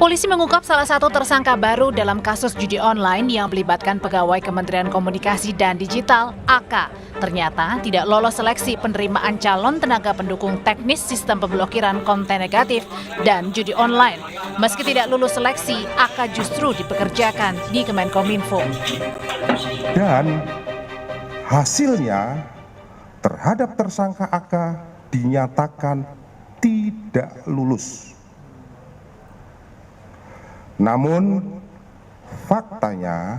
Polisi mengungkap salah satu tersangka baru dalam kasus judi online yang melibatkan pegawai Kementerian Komunikasi dan Digital, AK. Ternyata tidak lolos seleksi penerimaan calon tenaga pendukung teknis sistem pemblokiran konten negatif dan judi online. Meski tidak lulus seleksi, AK justru dipekerjakan di Kemenkominfo. Dan hasilnya terhadap tersangka AK dinyatakan tidak lulus. Namun faktanya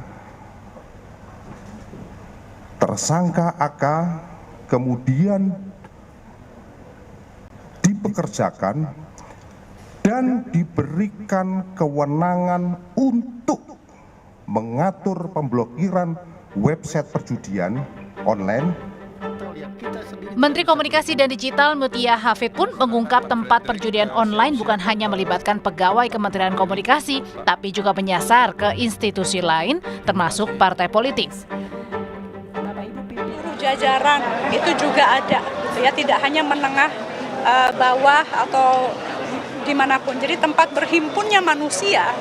tersangka AK kemudian dipekerjakan dan diberikan kewenangan untuk mengatur pemblokiran website perjudian online. Menteri Komunikasi dan Digital Mutia Hafid pun mengungkap tempat perjudian online bukan hanya melibatkan pegawai Kementerian Komunikasi, tapi juga menyasar ke institusi lain, termasuk partai politik. Seluruh jajaran itu juga ada, ya tidak hanya menengah, bawah atau dimanapun. Jadi tempat berhimpunnya manusia,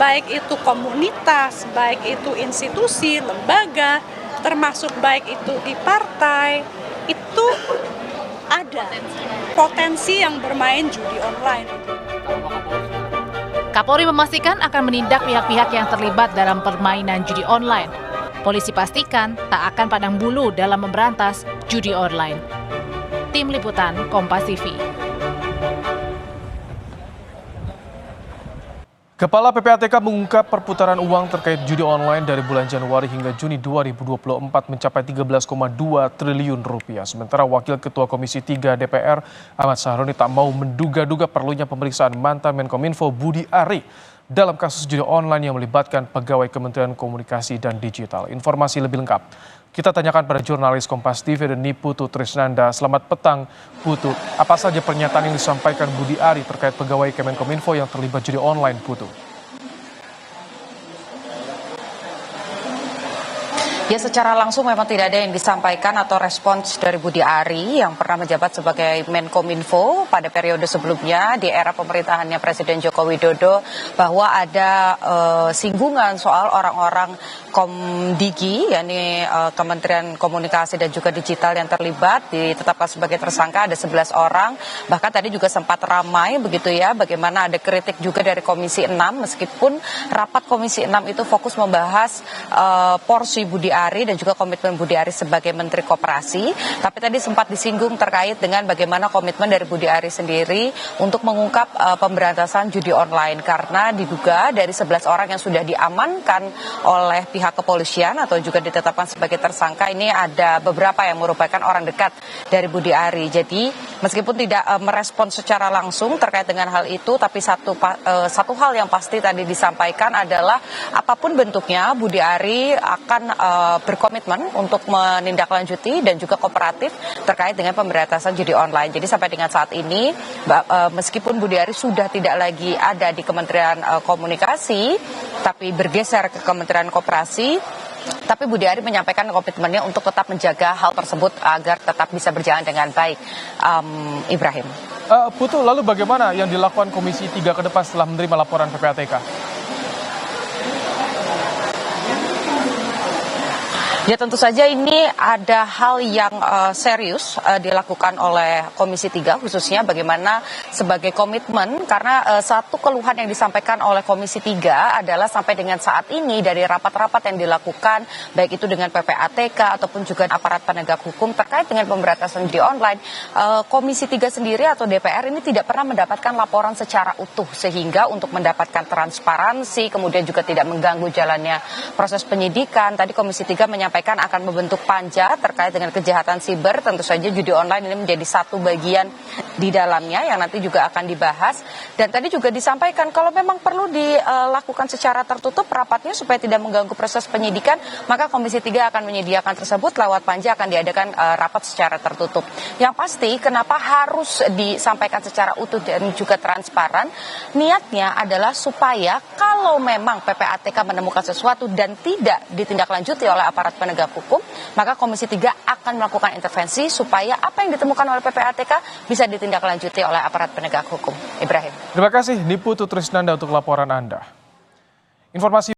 baik itu komunitas, baik itu institusi, lembaga, termasuk baik itu di partai, itu ada potensi yang bermain judi online. Kapolri memastikan akan menindak pihak-pihak yang terlibat dalam permainan judi online. Polisi pastikan tak akan pandang bulu dalam memberantas judi online. Tim Liputan Kompas TV. Kepala PPATK mengungkap perputaran uang terkait judi online dari bulan Januari hingga Juni 2024 mencapai 13,2 triliun rupiah. Sementara Wakil Ketua Komisi 3 DPR Ahmad Sahroni tak mau menduga-duga perlunya pemeriksaan mantan Menkominfo Budi Ari dalam kasus judi online yang melibatkan pegawai Kementerian Komunikasi dan Digital. Informasi lebih lengkap kita tanyakan pada jurnalis Kompas TV Deni Putu Trisnanda. Selamat petang, Putu. Apa saja pernyataan yang disampaikan Budi Ari terkait pegawai Kemenkominfo yang terlibat judi online, Putu? Ya, secara langsung memang tidak ada yang disampaikan atau respons dari Budi Ari yang pernah menjabat sebagai Menkominfo pada periode sebelumnya di era pemerintahannya Presiden Joko Widodo, bahwa ada singgungan soal orang-orang Komdigi, yakni Kementerian Komunikasi dan juga Digital yang terlibat, ditetapkan sebagai tersangka ada 11 orang. Bahkan tadi juga sempat ramai begitu ya, bagaimana ada kritik juga dari Komisi 6 meskipun rapat Komisi 6 itu fokus membahas porsi Budi Ari dan juga komitmen Budi Ari sebagai Menteri Koperasi, tapi tadi sempat disinggung terkait dengan bagaimana komitmen dari Budi Ari sendiri untuk mengungkap pemberantasan judi online, karena diduga dari 11 orang yang sudah diamankan oleh pihak kepolisian atau juga ditetapkan sebagai tersangka, ini ada beberapa yang merupakan orang dekat dari Budi Ari. Jadi meskipun tidak merespons secara langsung terkait dengan hal itu, tapi satu hal yang pasti tadi disampaikan adalah apapun bentuknya Budi Ari akan berkomitmen untuk menindaklanjuti dan juga kooperatif terkait dengan pemberantasan judi online. Jadi sampai dengan saat ini, meskipun Budi Ari sudah tidak lagi ada di Kementerian Komunikasi, tapi bergeser ke Kementerian Koperasi, tapi Budi Ari menyampaikan komitmennya untuk tetap menjaga hal tersebut agar tetap bisa berjalan dengan baik. Ibrahim. Putu, lalu bagaimana yang dilakukan Komisi 3 ke depan setelah menerima laporan PPATK? Ya, tentu saja ini ada hal yang serius dilakukan oleh Komisi 3, khususnya bagaimana sebagai komitmen, karena satu keluhan yang disampaikan oleh Komisi 3 adalah sampai dengan saat ini dari rapat-rapat yang dilakukan, baik itu dengan PPATK ataupun juga aparat penegak hukum terkait dengan pemberantasan judi online, Komisi 3 sendiri atau DPR ini tidak pernah mendapatkan laporan secara utuh, sehingga untuk mendapatkan transparansi, kemudian juga tidak mengganggu jalannya proses penyidikan. Tadi Komisi 3 menyampaikan akan membentuk panja terkait dengan kejahatan siber. Tentu saja judi online ini menjadi satu bagian di dalamnya yang nanti juga akan dibahas. Dan tadi juga disampaikan kalau memang perlu dilakukan secara tertutup rapatnya supaya tidak mengganggu proses penyidikan, maka Komisi 3 akan menyediakan tersebut lewat panja, akan diadakan rapat secara tertutup. Yang pasti kenapa harus disampaikan secara utuh dan juga transparan, niatnya adalah supaya kalau memang PPATK menemukan sesuatu dan tidak ditindaklanjuti oleh aparat penegak hukum, maka Komisi 3 akan melakukan intervensi supaya apa yang ditemukan oleh PPATK bisa ditindaklanjuti oleh aparat penegak hukum. Ibrahim. Terima kasih Niputu Trisnanda untuk laporan Anda. Informasi